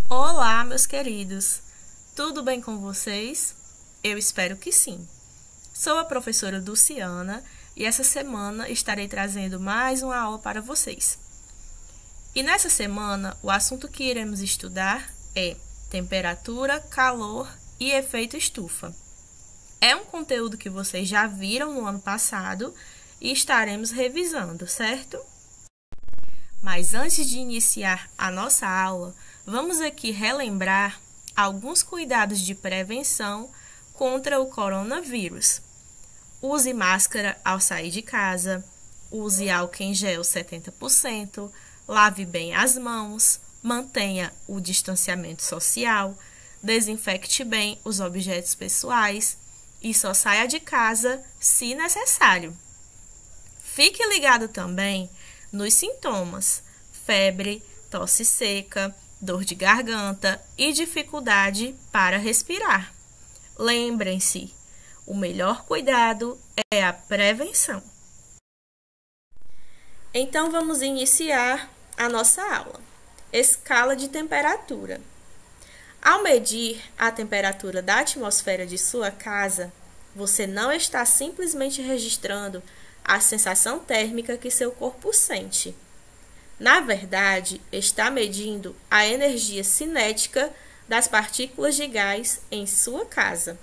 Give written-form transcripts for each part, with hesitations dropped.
Olá, meus queridos! Tudo bem com vocês? Eu espero que sim. Sou a professora Luciana e essa semana estarei trazendo mais uma aula para vocês. E nessa semana, o assunto que iremos estudar é temperatura, calor e efeito estufa. É um conteúdo que vocês já viram no ano passado e estaremos revisando, certo? Mas antes de iniciar a nossa aula, vamos aqui relembrar alguns cuidados de prevenção contra o coronavírus. Use máscara ao sair de casa, use álcool em gel 70%, lave bem as mãos, mantenha o distanciamento social, desinfecte bem os objetos pessoais e só saia de casa se necessário. Fique ligado também nos sintomas: febre, tosse seca, dor de garganta e dificuldade para respirar. Lembrem-se, o melhor cuidado é a prevenção. Então, vamos iniciar a nossa aula. Escala de temperatura. Ao medir a temperatura da atmosfera de sua casa, você não está simplesmente registrando a sensação térmica que seu corpo sente. Na verdade, está medindo a energia cinética das partículas de gás em sua casa.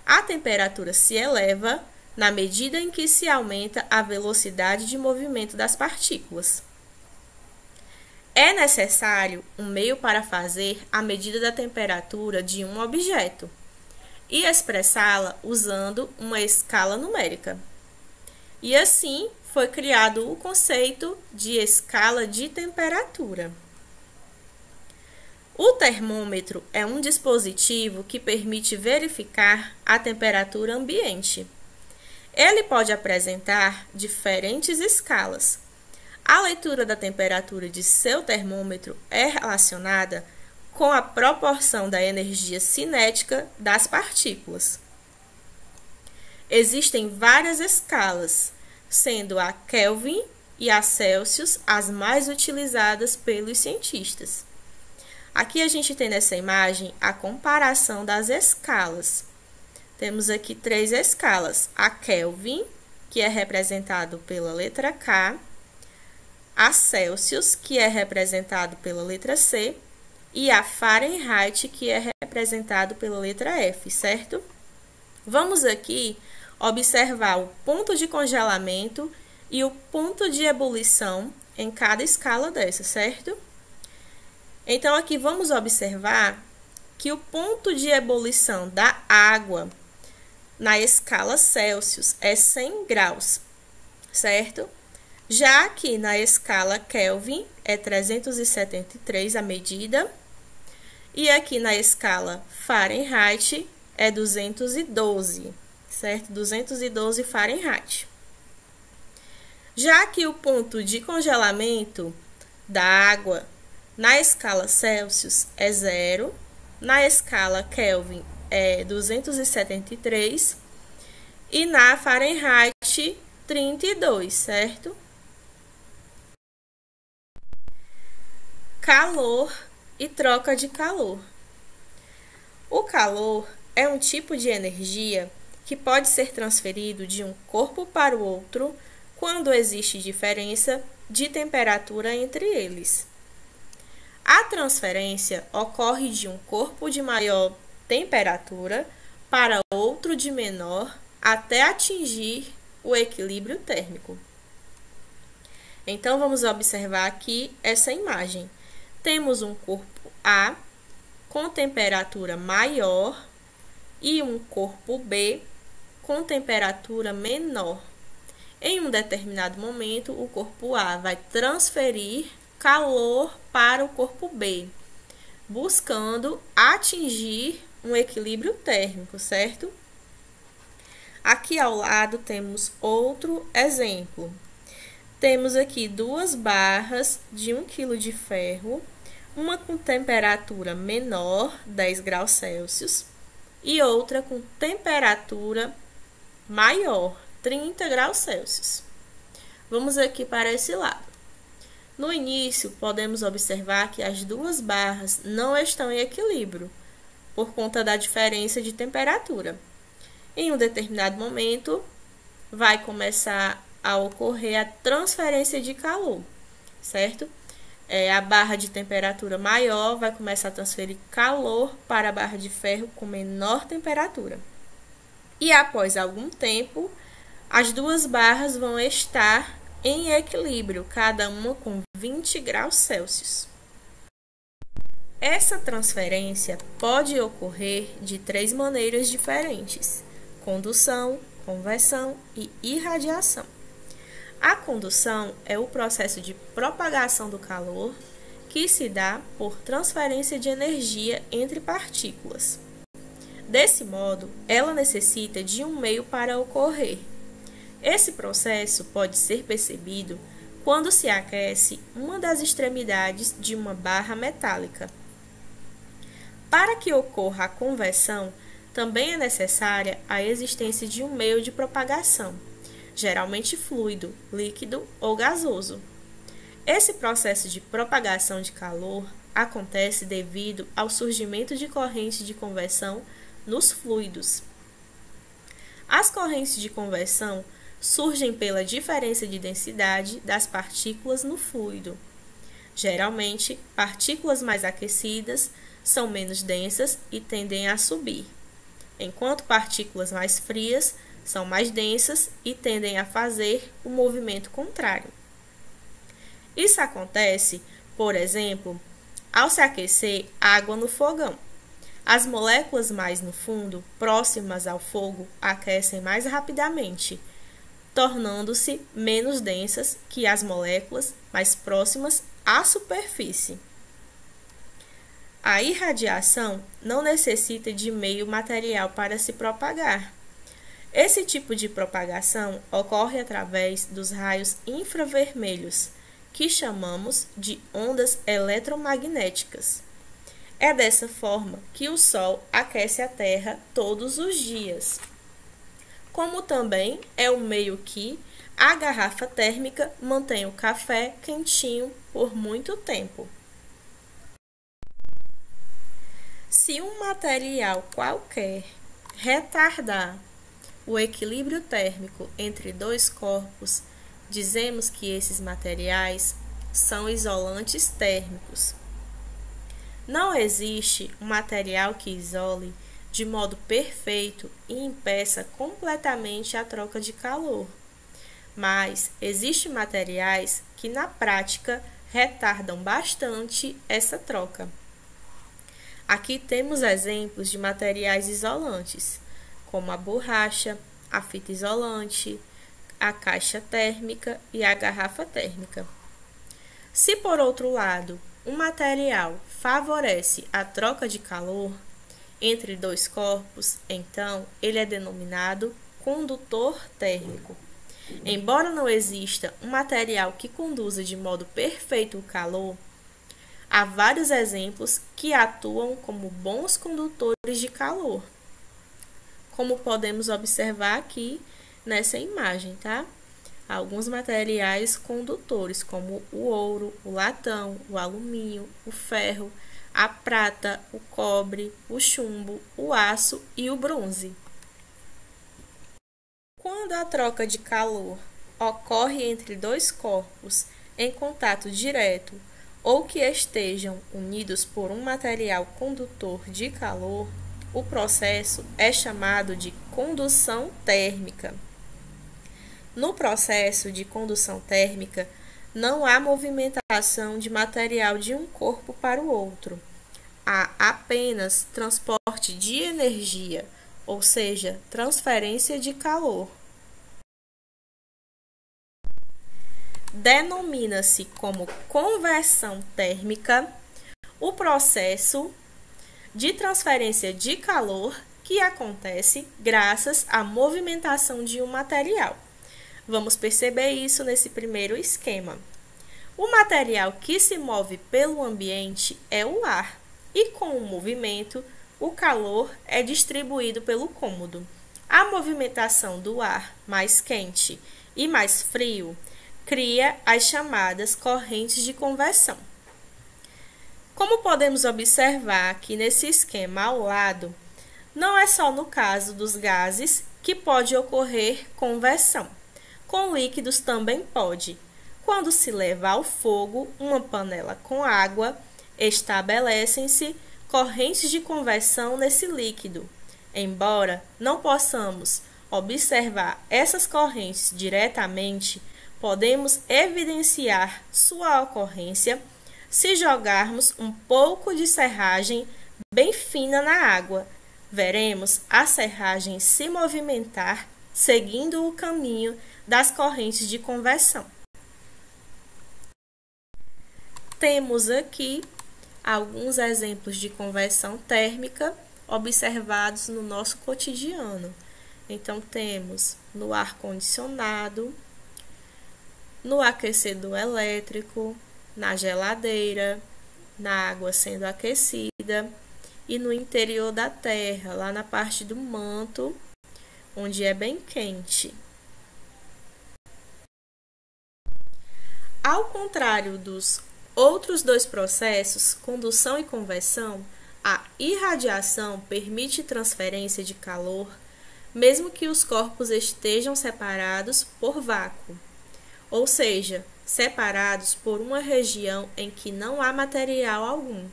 A temperatura se eleva na medida em que se aumenta a velocidade de movimento das partículas. É necessário um meio para fazer a medida da temperatura de um objeto e expressá-la usando uma escala numérica. E assim foi criado o conceito de escala de temperatura. O termômetro é um dispositivo que permite verificar a temperatura ambiente. Ele pode apresentar diferentes escalas. A leitura da temperatura de seu termômetro é relacionada com a proporção da energia cinética das partículas. Existem várias escalas, sendo a Kelvin e a Celsius as mais utilizadas pelos cientistas. Aqui a gente tem nessa imagem a comparação das escalas. Temos aqui 3 escalas: a Kelvin, que é representado pela letra K, a Celsius, que é representado pela letra C, e a Fahrenheit, que é representado pela letra F, certo? Vamos aqui observar o ponto de congelamento e o ponto de ebulição em cada escala dessa, certo? Então, aqui vamos observar que o ponto de ebulição da água na escala Celsius é 100 graus, certo? Já que na escala Kelvin é 373 a medida, e aqui na escala Fahrenheit é 212, certo? 212 Fahrenheit. Já que o ponto de congelamento da água na escala Celsius é 0, na escala Kelvin é 273 e na Fahrenheit 32, certo? Calor e troca de calor. O calor é um tipo de energia que pode ser transferido de um corpo para o outro quando existe diferença de temperatura entre eles. A transferência ocorre de um corpo de maior temperatura para outro de menor até atingir o equilíbrio térmico. Então, vamos observar aqui essa imagem. Temos um corpo A com temperatura maior e um corpo B com temperatura menor. Em um determinado momento, o corpo A vai transferir calor para o corpo B, buscando atingir um equilíbrio térmico, certo? Aqui ao lado temos outro exemplo. Temos aqui 2 barras de 1 kg de ferro, uma com temperatura menor, 10 graus Celsius, e outra com temperatura maior, 30 graus Celsius. Vamos aqui para esse lado. No início, podemos observar que as duas barras não estão em equilíbrio, por conta da diferença de temperatura. Em um determinado momento, vai começar a ocorrer a transferência de calor, certo? A barra de temperatura maior vai começar a transferir calor para a barra de ferro com menor temperatura. E após algum tempo, as duas barras vão estar em equilíbrio, cada uma com 20 graus Celsius. Essa transferência pode ocorrer de 3 maneiras diferentes: condução, conversão e irradiação. A condução é o processo de propagação do calor que se dá por transferência de energia entre partículas. Desse modo, ela necessita de um meio para ocorrer. Esse processo pode ser percebido quando se aquece uma das extremidades de uma barra metálica. Para que ocorra a conversão, também é necessária a existência de um meio de propagação, geralmente fluido, líquido ou gasoso. Esse processo de propagação de calor acontece devido ao surgimento de correntes de conversão nos fluidos. As correntes de conversão surgem pela diferença de densidade das partículas no fluido. Geralmente, partículas mais aquecidas são menos densas e tendem a subir, enquanto partículas mais frias são mais densas e tendem a fazer o movimento contrário. Isso acontece, por exemplo, ao se aquecer água no fogão. As moléculas mais no fundo, próximas ao fogo, aquecem mais rapidamente, tornando-se menos densas que as moléculas mais próximas à superfície. A irradiação não necessita de meio material para se propagar. Esse tipo de propagação ocorre através dos raios infravermelhos, que chamamos de ondas eletromagnéticas. É dessa forma que o Sol aquece a Terra todos os dias. Como também é o meio que a garrafa térmica mantém o café quentinho por muito tempo. Se um material qualquer retardar o equilíbrio térmico entre dois corpos, dizemos que esses materiais são isolantes térmicos. Não existe um material que isole de modo perfeito e impeça completamente a troca de calor, mas existem materiais que na prática retardam bastante essa troca. Aqui temos exemplos de materiais isolantes, como a borracha, a fita isolante, a caixa térmica e a garrafa térmica. Se, por outro lado, um material favorece a troca de calor entre dois corpos, então ele é denominado condutor térmico. Embora não exista um material que conduza de modo perfeito o calor, há vários exemplos que atuam como bons condutores de calor, como podemos observar aqui nessa imagem, tá? Alguns materiais condutores, como o ouro, o latão, o alumínio, o ferro, a prata, o cobre, o chumbo, o aço e o bronze. Quando a troca de calor ocorre entre dois corpos em contato direto ou que estejam unidos por um material condutor de calor, o processo é chamado de condução térmica. No processo de condução térmica, não há movimentação de material de um corpo para o outro. Há apenas transporte de energia, ou seja, transferência de calor. Denomina-se como conversão térmica o processo de transferência de calor que acontece graças à movimentação de um material. Vamos perceber isso nesse primeiro esquema. O material que se move pelo ambiente é o ar, e com o movimento, o calor é distribuído pelo cômodo. A movimentação do ar mais quente e mais frio cria as chamadas correntes de conversão. Como podemos observar aqui nesse esquema ao lado, não é só no caso dos gases que pode ocorrer conversão. Com líquidos também pode. Quando se leva ao fogo uma panela com água, estabelecem-se correntes de conversão nesse líquido. Embora não possamos observar essas correntes diretamente, podemos evidenciar sua ocorrência se jogarmos um pouco de serragem bem fina na água. Veremos a serragem se movimentar seguindo o caminho das correntes de conversão. Temos aqui alguns exemplos de conversão térmica observados no nosso cotidiano. Então, temos no ar-condicionado, no aquecedor elétrico, na geladeira, na água sendo aquecida e no interior da terra, lá na parte do manto, onde é bem quente. Ao contrário dos outros dois processos, condução e conversão, a irradiação permite transferência de calor, mesmo que os corpos estejam separados por vácuo, ou seja, separados por uma região em que não há material algum.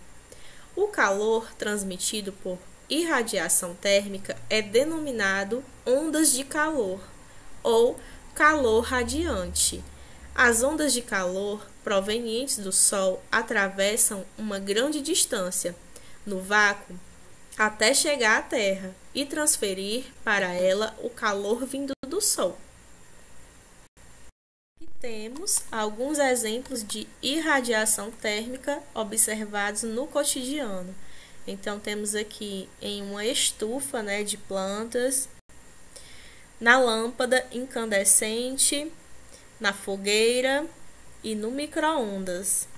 O calor transmitido por irradiação térmica é denominado ondas de calor ou calor radiante. As ondas de calor provenientes do Sol atravessam uma grande distância, no vácuo, até chegar à Terra e transferir para ela o calor vindo do Sol. E temos alguns exemplos de irradiação térmica observados no cotidiano. Então, temos aqui em uma estufa, de plantas, na lâmpada incandescente, na fogueira e no micro-ondas.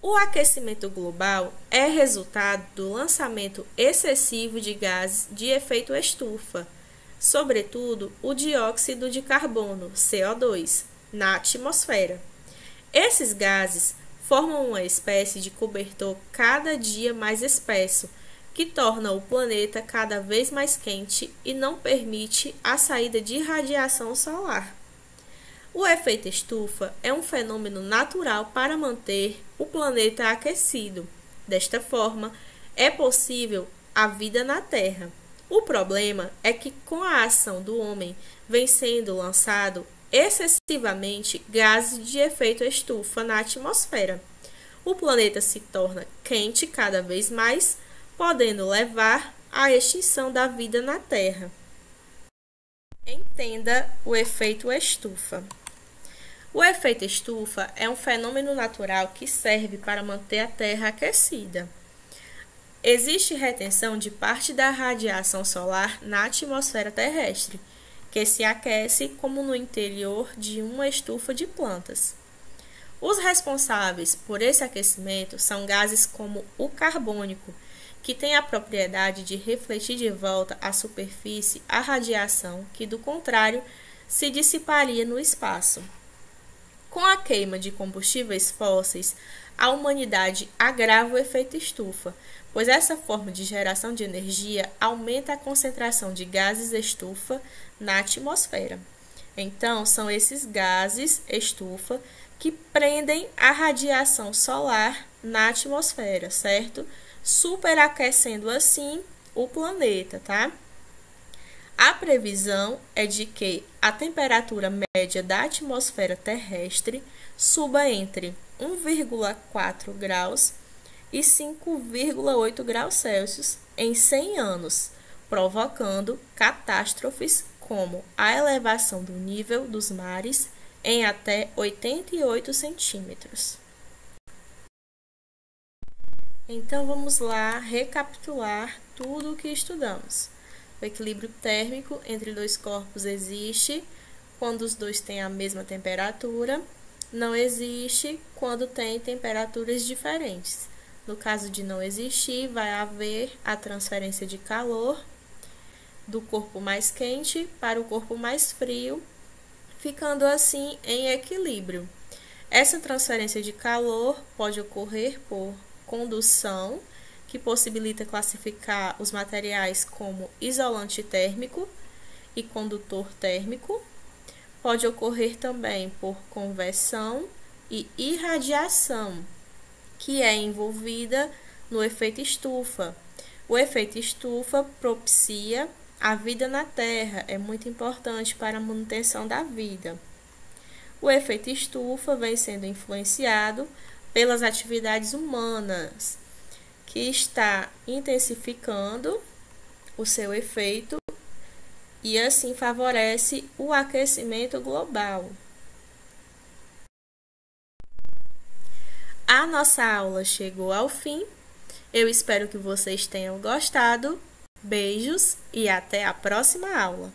O aquecimento global é resultado do lançamento excessivo de gases de efeito estufa, sobretudo o dióxido de carbono, CO2, na atmosfera. Esses gases formam uma espécie de cobertor cada dia mais espesso, que torna o planeta cada vez mais quente e não permite a saída de radiação solar. O efeito estufa é um fenômeno natural para manter o planeta aquecido. Desta forma, é possível a vida na Terra. O problema é que, com a ação do homem, vem sendo lançado excessivamente gases de efeito estufa na atmosfera. O planeta se torna quente cada vez mais, podendo levar à extinção da vida na Terra. Entenda o efeito estufa. O efeito estufa é um fenômeno natural que serve para manter a Terra aquecida. Existe retenção de parte da radiação solar na atmosfera terrestre, que se aquece como no interior de uma estufa de plantas. Os responsáveis por esse aquecimento são gases como o carbônico, que tem a propriedade de refletir de volta à superfície a radiação que, do contrário, se dissiparia no espaço. Com a queima de combustíveis fósseis, a humanidade agrava o efeito estufa, pois essa forma de geração de energia aumenta a concentração de gases estufa na atmosfera. Então, são esses gases estufa que prendem a radiação solar na atmosfera, certo? Superaquecendo assim o planeta, tá? A previsão é de que a temperatura média da atmosfera terrestre suba entre 1,4 graus e 5,8 graus Celsius em 100 anos, provocando catástrofes como a elevação do nível dos mares em até 88 centímetros. Então, vamos lá recapitular tudo o que estudamos. O equilíbrio térmico entre dois corpos existe quando os dois têm a mesma temperatura, não existe quando têm temperaturas diferentes. No caso de não existir, vai haver a transferência de calor. do corpo mais quente para o corpo mais frio, ficando assim em equilíbrio. Essa transferência de calor pode ocorrer por condução, que possibilita classificar os materiais como isolante térmico e condutor térmico. Pode ocorrer também por conversão e irradiação, que é envolvida no efeito estufa. O efeito estufa propicia a vida na Terra, é muito importante para a manutenção da vida. O efeito estufa vem sendo influenciado pelas atividades humanas, que está intensificando o seu efeito e assim favorece o aquecimento global. A nossa aula chegou ao fim. Eu espero que vocês tenham gostado. Beijos e até a próxima aula.